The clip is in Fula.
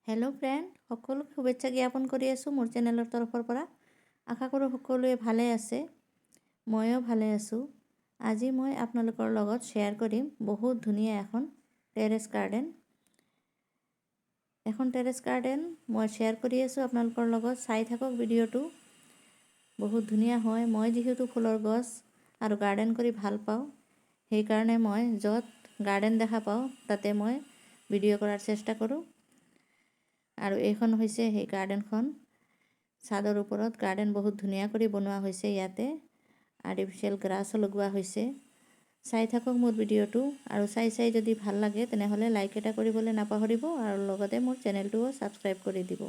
Hello' friend, সকলোকে শুভেচ্ছা জ্ঞাপন কৰি আছোঁ মোৰ চেনেলৰ তৰফৰ পৰা। আশা কৰোঁ সকলোৱে ভালে আছে, ময়ো ভালে আছোঁ। আজি মই আপোনালোকৰ লগত শ্বেয়াৰ কৰিম বহুত ধুনীয়া এখন টেৰেছ গাৰ্ডেন। মই শ্বেয়াৰ কৰি আছোঁ আপোনালোকৰ লগত, চাই থাকক ভিডিঅ'টো। বহুত ধুনীয়া হয়। মই যিহেতু ফুলৰ গছ আৰু গাৰ্ডেন কৰি ভাল পাওঁ, সেইকাৰণে মই য'ত গাৰ্ডেন দেখা পাওঁ তাতে মই ভিডিঅ' কৰাৰ চেষ্টা কৰোঁ। আৰু এইখন হৈছে সেই গাৰ্ডেনখন। ছাদৰ ওপৰত গাৰ্ডেন বহুত ধুনীয়া কৰি বনোৱা হৈছে। ইয়াতে আৰ্টিফিচিয়েল গ্ৰাছো লগোৱা হৈছে। চাই থাকক মোৰ ভিডিঅ'টো, আৰু চাই যদি ভাল লাগে তেনেহ'লে লাইক এটা কৰিবলৈ নাপাহৰিব, আৰু লগতে মোৰ চেনেলটোও ছাবস্ক্ৰাইব কৰি দিব।